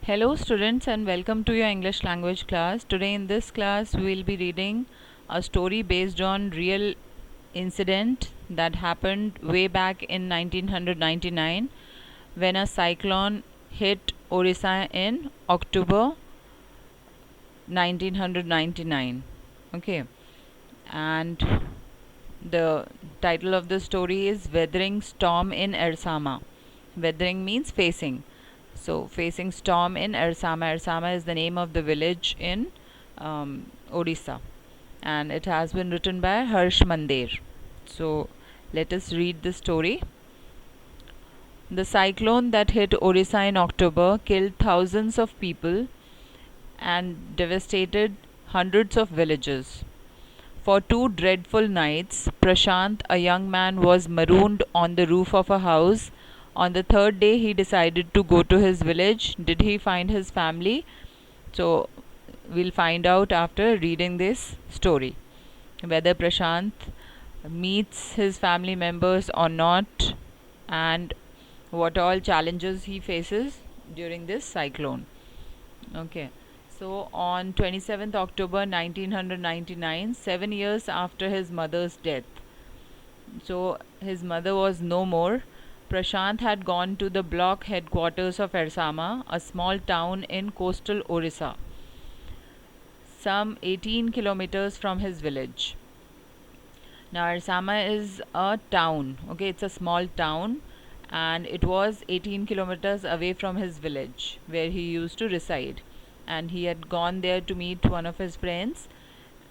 Hello students and welcome to your English language class. Today in this class we will be reading a story based on real incident that happened way back in 1999 when a cyclone hit Orissa in October 1999. Okay, and the title of the story is Weathering Storm in Ersama. Weathering means facing. So, facing storm in Ersama. Ersama is the name of the village in Odisha, and it has been written by Harsh Mandir. So, let us read the story. The cyclone that hit Odisha in October killed thousands of people and devastated hundreds of villages. For 2 dreadful nights, Prashant, a young man, was marooned on the roof of a house. On the third day, he decided to go to his village. Did he find his family? So, we'll find out after reading this story whether Prashant meets his family members or not, and what all challenges he faces during this cyclone. Okay. So on 27th October 1999, 7 years after his mother's death, so his mother was no more, Prashant had gone to the block headquarters of Ersama, a small town in coastal Orissa, some 18 kilometers from his village. Now Ersama is a town, okay, it's a small town, and it was 18 kilometers away from his village where he used to reside, and he had gone there to meet one of his friends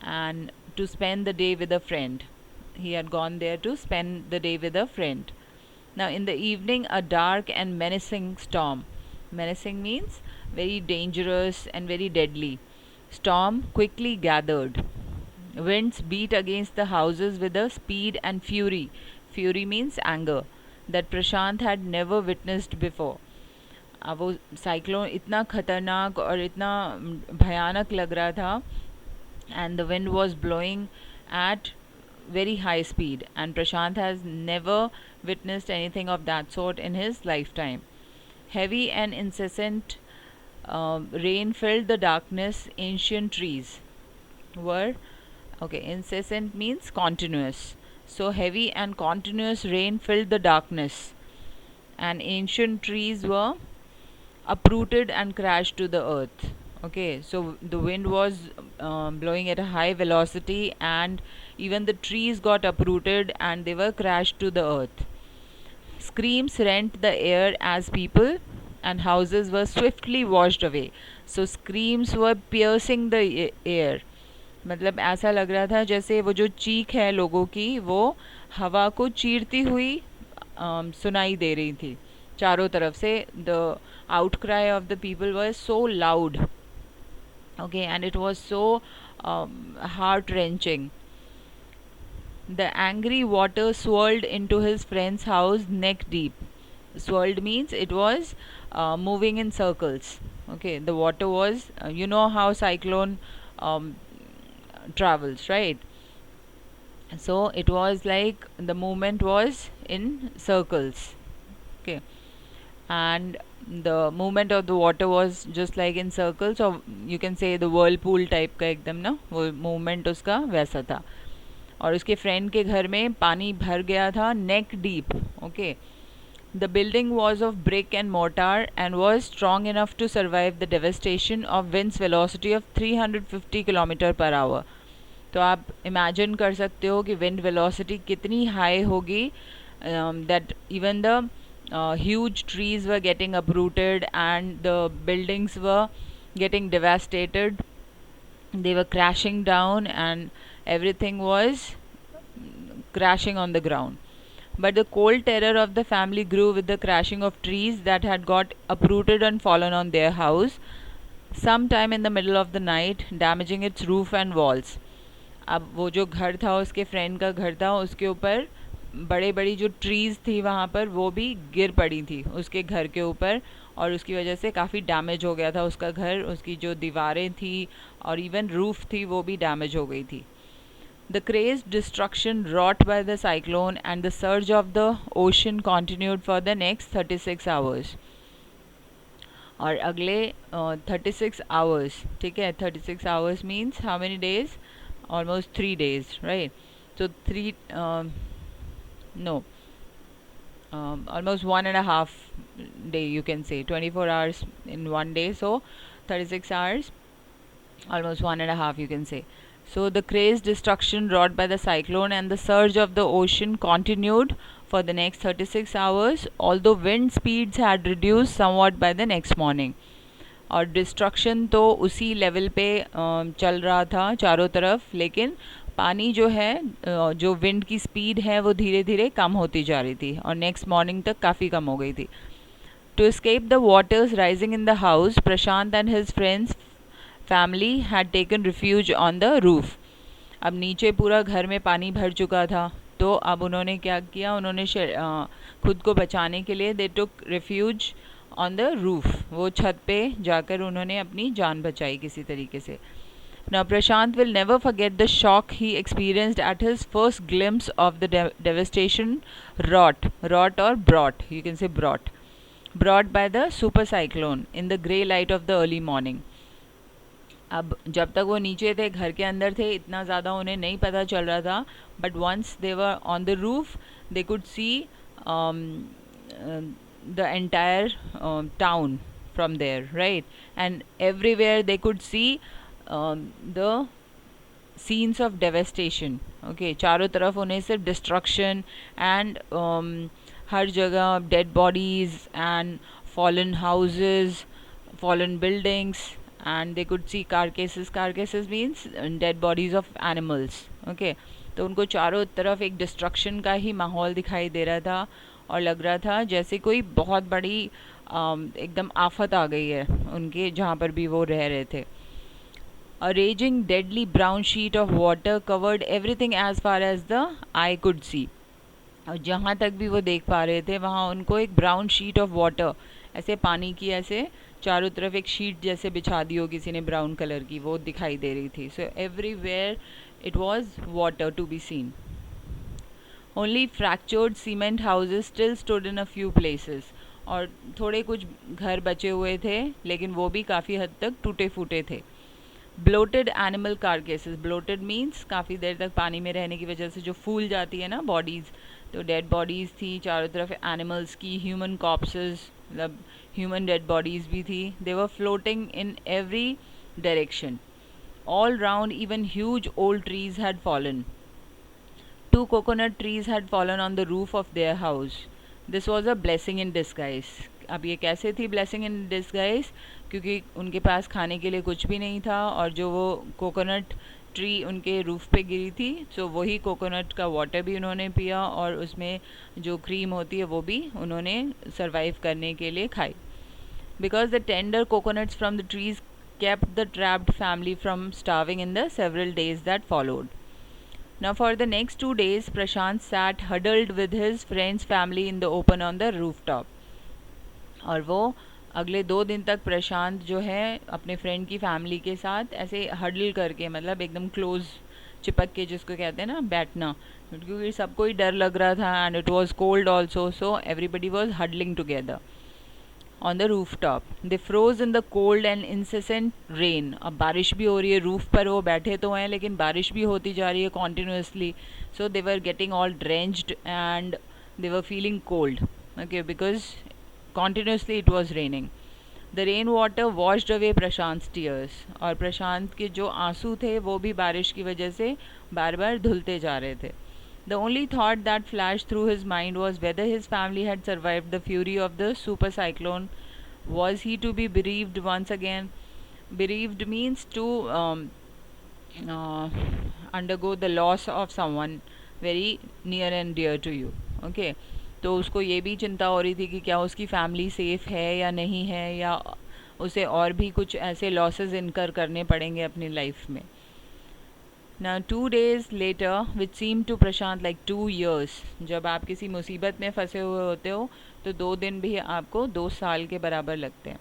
and to spend the day with a friend. He had gone there to spend the day with a friend. Now, in the evening, a dark and menacing storm. Menacing means very dangerous and very deadly. Storm quickly gathered. Winds beat against the houses with a speed and fury. Fury means anger, that Prashant had never witnessed before. अब वो cyclone इतना खतरनाक और इतना भयानक लग रहा था, and the wind was blowing at very high speed, and Prashant has never witnessed anything of that sort in his lifetime. Heavy and incessant rain filled the darkness. Ancient trees were, okay, incessant means continuous, so heavy and continuous rain filled the darkness, and ancient trees were uprooted and crashed to the earth. Okay, so the wind was blowing at a high velocity, and even the trees got uprooted and they were crashed to the earth. Screams rent the air as people and houses were swiftly washed away. So screams were piercing the air. मतलब ऐसा लग रहा था जैसे वो जो चीख है लोगों की वो हवा को चीरती हुई सुनाई दे रही थी चारों तरफ से. The outcry of the people was so loud, okay, and it was so heart wrenching. The angry water swirled into his friend's house neck deep. Swirled means it was moving in circles. Okay, the water was, you know how cyclone travels, right? So it was like the movement was in circles. Okay, and the movement of the water was just like in circles, or you can say the whirlpool type का एकदम ना वो movement उसका वैसा था. और उसके friend के घर में पानी भर गया था neck deep. Okay, the building was of brick and mortar and was strong enough to survive the devastation of wind's velocity of 350 km per hour. तो आप इमेजिन कर सकते हो कि विंड वेलोसिटी कितनी हाई होगी, that even the huge trees were getting uprooted and the buildings were getting devastated. They were crashing down and everything was crashing on the ground. But the cold terror of the family grew with the crashing of trees that had got uprooted and fallen on their house, sometime in the middle of the night, damaging its roof and walls. अब वो जो घर था उसके friend का घर था, उसके ऊपर बड़े बड़ी जो ट्रीज़ थी वहाँ पर वो भी गिर पड़ी थी उसके घर के ऊपर, और उसकी वजह से काफ़ी डैमेज हो गया था उसका घर. उसकी जो दीवारें थी और इवन रूफ थी वो भी डैमेज हो गई थी. The crazed destruction wrought by the cyclone and the surge of the ocean continued for the next 36 hours. और अगले 36 आवर्स, ठीक है, 36 hours means how many days, almost 3 days, right. So 3 no almost 1.5 day, you can say 24 hours in one day, so 36 hours, almost 1.5 you can say. So the crazed destruction wrought by the cyclone and the surge of the ocean continued for the next 36 hours, although wind speeds had reduced somewhat by the next morning. और destruction तो उसी level पे चल रहा था चारों तरफ, लेकिन पानी जो है, जो विंड की स्पीड है वो धीरे धीरे कम होती जा रही थी और नेक्स्ट मॉर्निंग तक काफ़ी कम हो गई थी. To escape the waters rising in the house, Prashant and his friends family had taken refuge on the roof. अब नीचे पूरा घर में पानी भर चुका था, तो अब उन्होंने क्या किया, उन्होंने खुद को बचाने के लिए दे टुक रिफ्यूज ऑन द रूफ, वो छत पे जाकर उन्होंने अपनी जान बचाई किसी तरीके से. Now Prashant will never forget the shock he experienced at his first glimpse of the devastation wrought or brought, you can say brought by the super cyclone in the grey light of the early morning. अब जब तक वो नीचे थे, घर के अंदर थे, इतना ज़्यादा उन्हें नहीं पता चल रहा था, but once they were on the roof they could see the entire town from there, right? And everywhere they could see the scenes of devastation. Okay, चारों तरफ उन्हें सिर्फ destruction and हर जगह dead bodies and fallen houses, fallen buildings, and they could see carcasses means dead bodies of animals. Okay, तो उनको चारों तरफ एक destruction का ही माहौल दिखाई दे रहा था और लग रहा था जैसे कोई बहुत बड़ी एकदम आफत आ गई है उनके जहाँ पर भी वो रह रहे थे. A raging deadly brown sheet of water covered everything as far as the eye could see. और जहाँ तक भी वो देख पा रहे थे वहाँ उनको एक ब्राउन शीट ऑफ वाटर, ऐसे पानी की ऐसे चारों तरफ एक शीट जैसे बिछा दी हो किसी ने ब्राउन कलर की, वो दिखाई दे रही थी. So everywhere it was water to be seen. Only fractured cement houses still stood in a few places. और थोड़े कुछ घर बचे हुए थे, लेकिन वो भी काफ़ी हद तक टूटे फूटे थे. Bloated animal carcasses. Bloated means काफ़ी देर तक पानी में रहने की वजह से जो फूल जाती है ना बॉडीज़, तो डेड बॉडीज़ थी चारों तरफ एनिमल्स की, ह्यूमन कॉप्सेस, मतलब ह्यूमन डेड बॉडीज़ भी थी. They were floating in every direction. All round even huge old trees had fallen. 2 coconut trees had fallen on the roof of their house. This was a blessing in disguise. अब ये कैसे थी blessing in disguise? क्योंकि उनके पास खाने के लिए कुछ भी नहीं था और जो वो कोकोनट ट्री उनके रूफ पे गिरी थी, सो वही कोकोनट का वाटर भी उन्होंने पिया और उसमें जो क्रीम होती है वो भी उन्होंने सर्वाइव करने के लिए खाई. Because the tender coconuts from the trees kept the trapped family from starving in the several days that followed. Now for the next 2 days, Prashant sat huddled with his friend's family in the open on the rooftop. और वो अगले 2 दिन तक प्रशांत जो है अपने friend की family के साथ ऐसे हडल करके, मतलब एकदम क्लोज चिपक के जिसको कहते हैं ना बैठना, क्योंकि सबको ही डर लग रहा था and it was cold also, so everybody was huddling together on the rooftop. They froze in the cold and incessant rain. अब बारिश भी हो रही है, रूफ पर वो बैठे तो हैं लेकिन बारिश भी होती जा रही है continuously. So they were getting all drenched and they were feeling cold. Okay, because continuously it was raining. The rain water washed away Prashant's tears. और प्रशांत के जो आंसू थे वो भी बारिश की वजह से बार बार धुलते जा रहे थे. The only thought that flashed through his mind was whether his family had survived the fury of the super cyclone. Was he to be bereaved once again? Bereaved means to undergo the loss of someone very near and dear to you. Okay, तो उसको ये भी चिंता हो रही थी कि क्या उसकी फैमिली सेफ है या नहीं है, या उसे और भी कुछ ऐसे लॉसेस इनकर करने पड़ेंगे अपनी लाइफ में. Now 2 days later, which seemed to Prashant like 2 years, जब आप किसी मुसीबत में फंसे हुए होते हो तो 2 दिन भी आपको 2 साल के बराबर लगते हैं.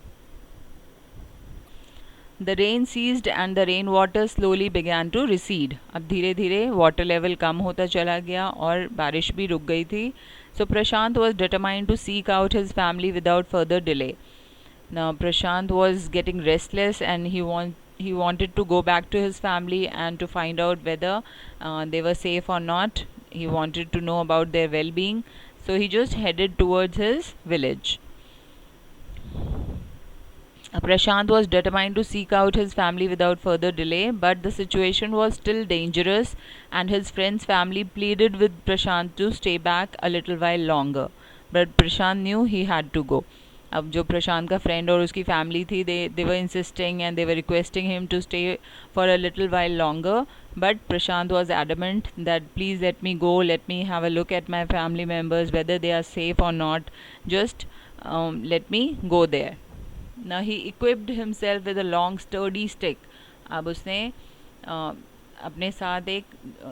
The rain ceased and the rain water slowly began to recede. अब धीरे धीरे वाटर लेवल कम होता चला गया और बारिश भी रुक गई थी. So Prashant was determined to seek out his family without further delay. Now Prashant was getting restless, and he wanted to go back to his family and to find out whether they were safe or not. He wanted to know about their well-being, so he just headed towards his village. Prashant was determined to seek out his family without further delay, but the situation was still dangerous, and his friend's family pleaded with Prashant to stay back a little while longer. But Prashant knew he had to go. अब जो प्रशांत का friend और उसकी family थी, they were insisting and they were requesting him to stay for a little while longer, but Prashant was adamant that please let me go, let me have a look at my family members, whether they are safe or not, just let me go there. Now he equipped himself with a long sturdy stick. अब उसने अपने साथ एक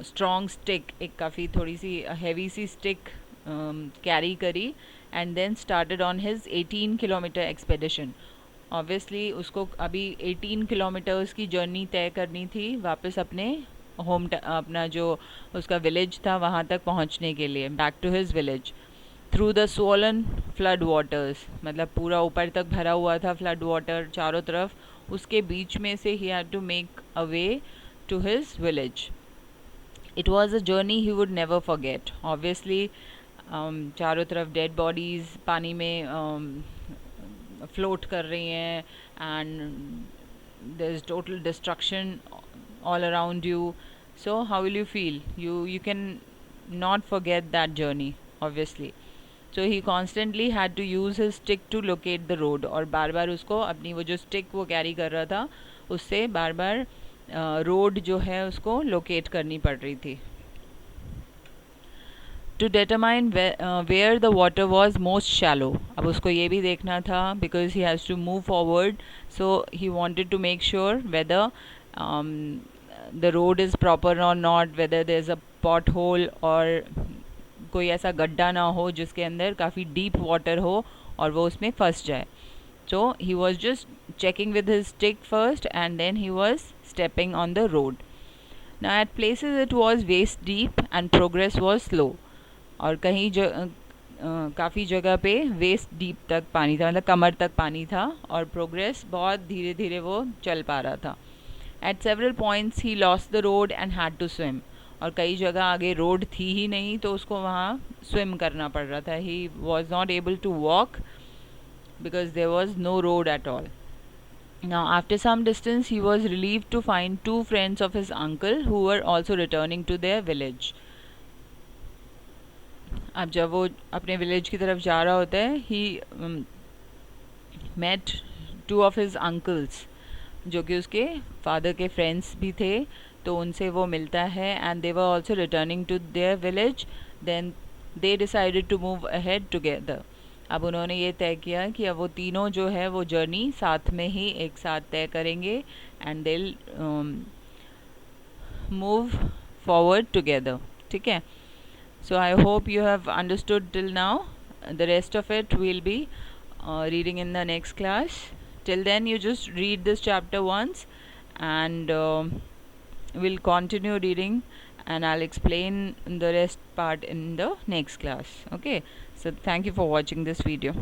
strong stick, एक काफ़ी थोड़ी सी heavy सी स्टिक कैरी करी, and then started on his 18 kilometre expedition. Obviously उसको अभी 18 किलोमीटर्स की जर्नी तय करनी थी वापस अपने अपना जो उसका विलेज था वहाँ तक पहुँचने के लिए, back to his village, through the swollen flood waters. मतलब पूरा ऊपर तक भरा हुआ था फ्लड वाटर चारों तरफ, उसके बीच में से ही had to make a way to his village. It was a journey he would never forget. Obviously चारों तरफ डेड बॉडीज़ पानी में फ्लोट कर रही हैं, and there is total destruction all around you. So how will you feel? You can not forget that journey, obviously. So he constantly had to use his stick to locate the road, और बार बार उसको अपनी वो जो stick वो carry कर रहा था उससे बार बार रोड जो है उसको लोकेट करनी पड़ रही थी. To determine where the water was most shallow. अब उसको ये भी देखना था, because he has to move forward, so he wanted to make sure whether the road is proper or not, whether there's a pothole और कोई ऐसा गड्ढा ना हो जिसके अंदर काफ़ी डीप वाटर हो और वो उसमें फंस जाए. So he was just checking with his stick first, and then he was stepping on the road. Now at places it was waist deep and progress was slow. और कहीं काफ़ी जगह पे वेस्ट डीप तक पानी था, मतलब कमर तक पानी था, और प्रोग्रेस बहुत धीरे धीरे वो चल पा रहा था. At several points he lost the road and had to swim. और कई जगह आगे रोड थी ही नहीं तो उसको वहाँ स्विम करना पड़ रहा था. He was not able to walk because there was no road at all. Now, after some distance, he was relieved to find two friends of his uncle who were also returning to their village. अब जब वो अपने village की तरफ जा रहा होता है, he met two of his uncles, जो कि उसके फादर के फ्रेंड्स भी थे, तो उनसे वो मिलता है, and they were also returning to their village. Then they decided to move ahead together. अब उन्होंने ये तय किया कि अब वो तीनों जो है वो जर्नी साथ में ही एक साथ तय करेंगे, and they move forward together. ठीक है. So I hope you have understood till now. The rest of it we'll be reading in the next class. Till then, you just read this chapter once, and we'll continue reading, and I'll explain the rest part in the next class. Okay. So thank you for watching this video.